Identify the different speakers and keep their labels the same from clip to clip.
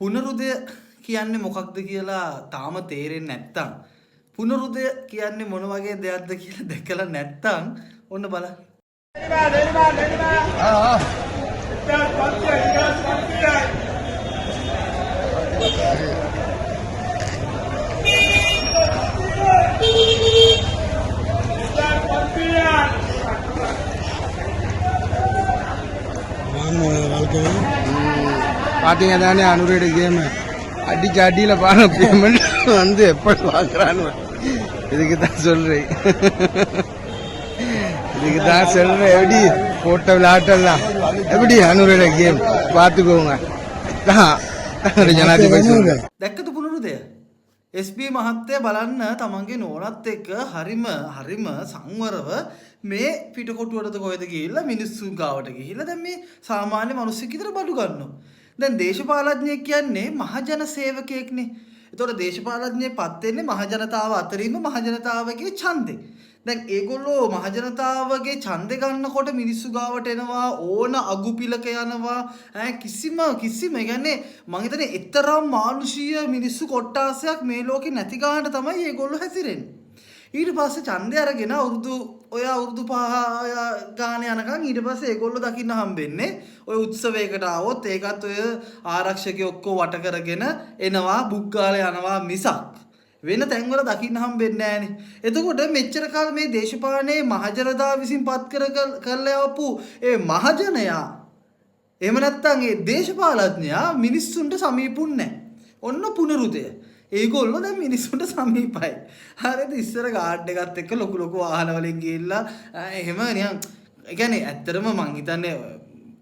Speaker 1: පුනරුදය කියන්නේ මොකක්ද කියලා තාම තේරෙන්නේ නැත්තම් පුනරුදය කියන්නේ මොන වගේ දෙයක්ද කියලා දැකලා නැත්තම් ඔන්න බලන්න.
Speaker 2: பாத்தீங்கன்னா அனுரையோட கேம் அடிச்சு அடியில பாரு பேமெண்ட் வந்து எப்படி பாக்குறான்னு இதுக்கு தான் சொல்றேன். இதுக்கு தான் சொல்றேன். எப்படி போட்ட விளையாட்டெல்லாம் எப்படி அனுரையோட கேம் பாத்துக்கோங்க. ஜனாதிபதி
Speaker 1: දැක්කද පුනරුදය? SB මහත්තයා බලන්න තමන්ගේ නෝනත් එක්ක හරිම සංවරව මේ පිටකොටුවටද කොහෙද ගිහිල්ලා මිනිස්සු ගාවට ගිහිල්ලා දැන් මේ සාමාන්‍ය මිනිස්සෙක් විතර බඩු ගන්නවා. දැන් දේශපාලඥයෙක් කියන්නේ මහජන සේවකයෙක්නේ. ඒතකොට දේශපාලඥයෙක් පත් වෙන්නේ මහජනතාව අතරින්ම මහජනතාවගේ ඡන්දේ. දැන් ඒගොල්ලෝ මහජනතාවගේ ඡන්දේ ගන්නකොට මිනිස්සු ගාවට එනවා ඕන අගුපිලක යනවා කිසිම කියන්නේ මං හිතන්නේ ඊතරම් මානුෂීය මිනිස්සු කොට්ටාසයක් මේ ලෝකේ නැති ගානට තමයි ඒගොල්ලෝ හැසිරෙන්නේ. ඊට පස්සේ ඡන්දය අරගෙන අවුරුදු 5 ගාන යනකම් ඊට පස්සේ ඒගොල්ලෝ දකින්න හම්බෙන්නේ ඔය උත්සවයකට ආවොත් ඒකත් ඔය ආරක්ෂකයෝ ඔක්කොම වට කරගෙන එනවා බුක් ගාලා යනවා මිසක් වෙන තැන්වල දකින්න හම්බෙන්නේ නැහනේ. එතකොට මෙච්චර කාල මේ දේශපාලනයේ මහජනතාව විසින් පත් කරලා යවපු ඒ මහජනයා එහෙම නැත්නම් ඒ දේශපාලඥයා මිනිස්සුන්ට සමීපුන්නේ නැහැ. ඔන්න පුනරුදය. ඒගොල්ලෝ දැන් මිනිස්සුන්ට සමීපයි. හරිද? ඉස්සර ගාඩ් එකත් එක්ක ලොකු වාහන වලින් ගිහිල්ලා එහෙම නිකන් ඒ කියන්නේ ඇත්තටම මං හිතන්නේ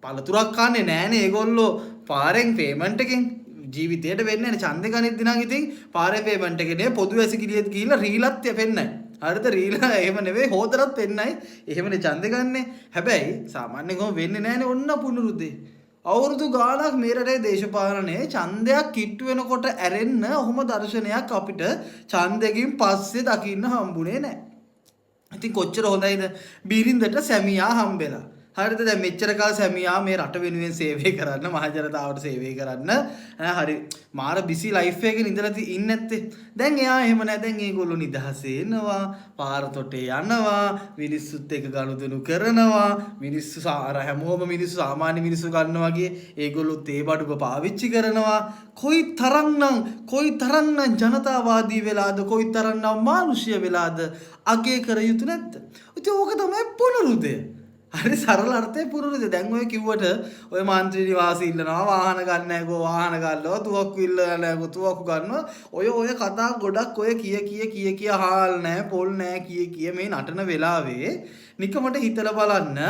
Speaker 1: පළතුරක් කන්නේ නැහනේ ඒගොල්ලෝ පාරෙන් පේමන්ට් එකෙන් ජීවිතයට වෙන්නේ නැහැ. ඡන්දේ ගනිද්දි නම් ඉතින් පාරේ පේමන්ට් එකේ පොදු වැසිකිළියෙත් ගිහිල්ලා රීලත් යපෙන්නයි. හරිද? රීල එහෙම නෙවෙයි හොදරත් වෙන්නයි. එහෙමනේ ඡන්දේ ගන්නෙ. හැබැයි සාමාන්‍යයෙන් කොහොම වෙන්නේ නැහනේ ඔන්න පුනරුදේ. අවුරුදු ගාණක් මේ රටේ දේශපාලනයේ ඡන්දයක් කිට්ටු වෙනකොට ඇරෙන්න ඔහොම දර්ශනයක් අපිට ඡන්දෙකින් පස්සේ දකින්න හම්බුනේ නැහැ. ඉතින් කොච්චර හොඳයිද බීරින්දට සැමියා හම්බෙලා. හරිද? දැන් මෙච්චර කාල සැමියා මේ රට වෙනුවෙන් සේවය කරන්න මහජනතාවට සේවය කරන්න හරි මාර බිසි ලයිෆ් එකකින් ඉඳලා ඉන්නේ නැත්තේ. දැන් එයා එහෙම නැහැ. දැන් ඒගොල්ලෝ නිදහසේ එනවා, පාර තොටේ යනවා, මිනිස්සුත් එක්ක ගනුදෙනු කරනවා, මිනිස්සු හැමෝම මිනිස්සු සාමාන්‍ය මිනිස්සු ගන්නවා වගේ ඒගොල්ලොත් ඒ බඩුව පාවිච්චි කරනවා. කොයි තරම්නම් ජනතාවාදී වෙලාද, කොයි තරම්නම් මානුෂීය වෙලාද අගේ කර යුතු නැද්ද? ඉතින් ඕක තමයි පුනරුදය. හරි සරල අර්ථයේ පුනරුදය. දැන් ඔය කිව්වට ඔය මන්ත්‍රී නිවාසී ඉල්ලනවා වාහන ගන්න නැගෝ වාහන ගන්නවා තුවක්කු ඉල්ලලා නැගෝ තුවක්කු ගන්නවා ඔය කතා ගොඩක් ඔය කිය හාල් නැහැ පොල් නැහැ කිය මේ නටන වෙලාවේ නිකමට හිතලා බලන්න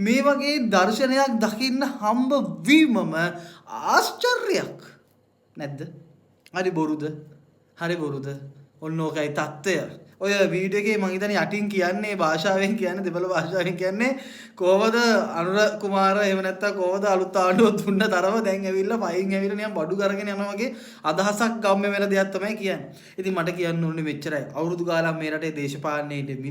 Speaker 1: මේ වගේ දර්ශනයක් දකින්න හම්බ වීමම ආශ්චර්යයක් නැද්ද? හරි බොරුද? ඔන්න ඕකයි தত্ত্বය. ඔය වීඩියෝ එකේ මම හිතන්නේ යටින් කියන්නේ භාෂාවෙන් කියන්නේ දෙබල භාෂාවෙන් කියන්නේ කොහොමද අනුර කුමාර එහෙම නැත්නම් කොහොමද අලුත් ආණ්ඩුව දුන්න තරම දැන් ඇවිල්ලා පයින් ඇවිල්ලා නිකන් බඩු කරගෙන යනවා වගේ අදහසක් ගම්මේ වෙන දෙයක් තමයි කියන්නේ. ඉතින් මට කියන්න ඕනේ මෙච්චරයි. අවුරුදු ගානක් මේ රටේ දේශපාලනයේ ඉන්න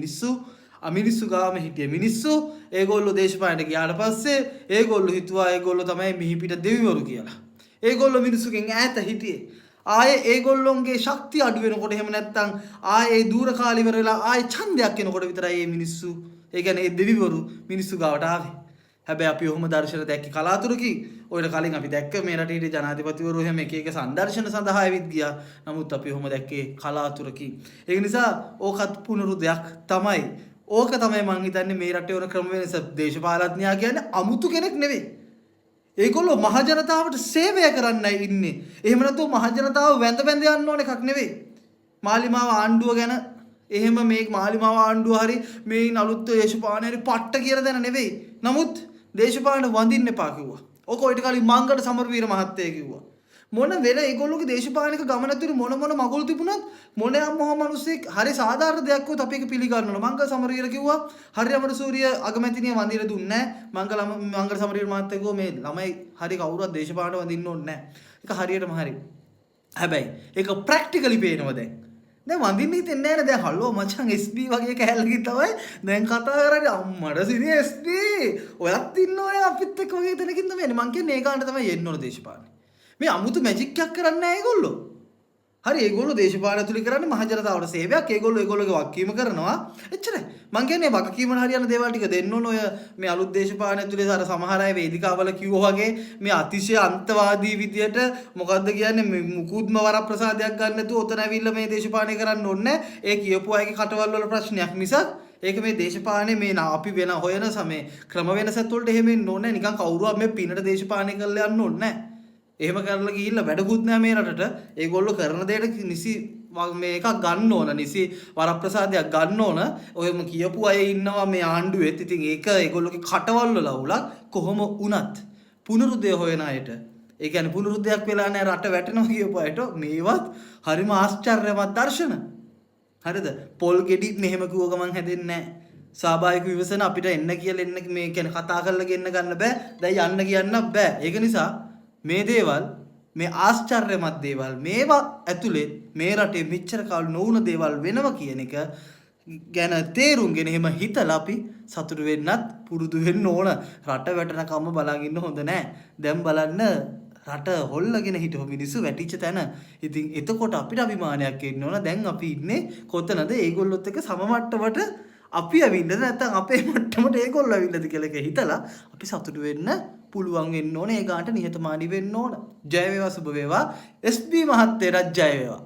Speaker 1: මිනිස්සු ගාම හිටිය මිනිස්සු ඒගොල්ලෝ දේශපාලනයට ගියාට පස්සේ ඒගොල්ලෝ හිතුවා ඒගොල්ලෝ තමයි මිහිපිට දෙවිවරු කියලා. ඒගොල්ලෝ මිනිස්සුගෙන් ඈත හිටියේ. ආයේ ඒගොල්ලොන්ගේ ශක්තිය අඩු වෙනකොට එහෙම නැත්නම් ආයේ දූර කාලේ ඉවර වෙලා ආයේ ඡන්දයක් එනකොට විතරයි මේ මිනිස්සු ඒ කියන්නේ ඒ දෙවිවරු මිනිස්සු ගාවට ආවේ. හැබැයි අපි ඔහොම දර්ශන දැක්කේ කලාතුරකින්. ඔයිට කලින් අපි දැක්ක මේ රටේ ජනාධිපතිවරු එහෙම එක සංදර්ශන සඳහා ඇවිත් ගියා. නමුත් අපි ඔහොම දැක්කේ කලාතුරකින්. ඒක නිසා ඕකත් පුනරුදයක් තමයි. ඕක තමයි මං හිතන්නේ මේ රටේ වන ක්‍රම වෙනස. දේශපාලඥයා කියන්නේ අමුතු කෙනෙක් නෙවෙයි. ඒගොල්ලෝ මහජනතාවට සේවය කරන්නයි ඉන්නේ. එහෙම නැත්නම් මහජනතාව වැඳ යන්න ඕන එකක් නෙවෙයි. මාලිමාව ආණ්ඩුව ගැන එහෙම මේ මාලිමාව ආණ්ඩුව හරි මේ අලුත් දේශපාලනේ හරි පට්ට කියලා දැන නෙවෙයි. නමුත් දේශපාලන වඳින්න එපා කිව්වා. ඔක ඔයිට කලින් මංගල සමරවීර මහත්තයා කිව්වා. මොන වෙල ඒගොල්ලෝගේ දේශපාලනික ගමන ඇතුළේ මොන මගුල් තිබුණත් මොනෑම මිනිස්සෙක් හරි සාධාරණ දෙයක් වුත් අපි ඒක පිළිගන්නවා. මංගල සමරවීර කිව්වා හරි අමරසූරිය අගමැතිනිය වඳින දුන්නේ නැහැ. මංගල සමරවීර මහත්තයා කිව්වා මේ ළමයි හරි කවුරුත් දේශපාලන වඳින්න ඕනේ නැහැ. ඒක හරියටම හරි. හැබැයි ඒක ප්‍රැක්ටිකලි පේනවා දැන්. දැන් වඳින්න හිතෙන්නේ නැහැ. දැන් හලෝ මචං SB වගේ කැලලකින් තමයි දැන් කතා කරන්නේ. අම්මඩ සිරි SB ඔයත් ඉන්න ඔය අපිත් එක්ක වගේ තැනකින් තමයි එන්නේ. මං කියන්නේ ඒ ගානට තමයි එන්න ඕන දේශපාලනේ. මේ අමුතු මැජික් එකක් කරන්නේ නැහැ ඒගොල්ලෝ. හරි ඒගොල්ලෝ දේශපාලන ඇතුළේ කරන්නේ මහ ජනතාවට සේවයක්. ඒගොල්ලෝගේ වගකීම කරනවා. එච්චරයි. මං කියන්නේ වගකීමන හරියන දේවල් ටික දෙන්න ඕන. ඔය මේ අලුත් දේශපාලන ඇතුළේ අර සමහර අය වේදිකාවල කිව්වා වගේ මේ අතිශය අන්තවාදී විදියට මොකද්ද කියන්නේ මේ මුකුත්ම වරප්‍රසාදයක් ගන්න නැතුව ඔතන ඇවිල්ලා මේ දේශපාලනය කරන්න ඕනේ. ඒ කියපු අයගේ කටවල් වල ප්‍රශ්නයක් මිසක් ඒක මේ දේශපාලනේ මේ අපි වෙන හොයන සමේ ක්‍රම වෙනසත් වලට එහෙම ඉන්න ඕනේ. නිකන් කවුරුවත් මේ පිනට දේශපාලනය කරලා යන්න ඕනේ නැහැ. එහෙම කරලා ගිහිල්ලා වැඩකුත් නැහැ මේ රටට. ඒගොල්ලෝ කරන දෙයට නිසි මේකක් ගන්න ඕන. නිසි වරප්‍රසාදයක් ගන්න ඕන. ඔයම කියපු අය ඉන්නවා මේ ආණ්ඩුවෙත්. ඉතින් ඒක ඒගොල්ලෝගේ කටවල් වල අවුලක්. කොහොම වුණත් පුනරුදය හොයන අයට ඒ කියන්නේ පුනරුදයක් වෙලා නැහැ රට වැටෙනවා කියපු අයට මේවත් හරිම ආශ්චර්යමත් දර්ශන. හරිද? පොල් ගෙඩි මෙහෙම කිව්ව ගමන් හැදෙන්නේ නැහැ. ස්වාභාවික විවසන අපිට එන්න කියලා එන්න මේ කියන්නේ කතා කරලා ගෙන්න ගන්න බෑ. දැන් යන්න කියන්න බෑ. ඒක නිසා මේ දේවල් මේ ආශ්චර්යමත් දේවල් මේවා ඇතුලේ මේ රටේ මෙච්චර කාල නොවුන දේවල් වෙනවා කියන එක ගැන තේරුම්ගෙන එහෙම හිතලා අපි සතුටු වෙන්නත් පුරුදු වෙන්න ඕන. රට වැටෙනකම්ම බලන් ඉන්න හොඳ නෑ. දැන් බලන්න රට හොල්ලගෙන හිටපු මිනිස්සු වැටිච්ච තැන. ඉතින් එතකොට අපිට අභිමානයක් එන්න ඕන. දැන් අපි ඉන්නේ කොතනද? ඒගොල්ලොත් එක්ක සම මට්ටමට අපි ඇවිල්ලාද නැත්නම් අපේ මට්ටමට ඒගොල්ලෝ ඇවිල්ලාද කියලා එක හිතලා අපි සතුටු වෙන්න පුළුවන් වෙන්න ඕනේ. ඒ ගානට නිහතමානී වෙන්න ඕන. ජය වේවා සුබ වේවා. SB මහත්තයාට ජය වේවා.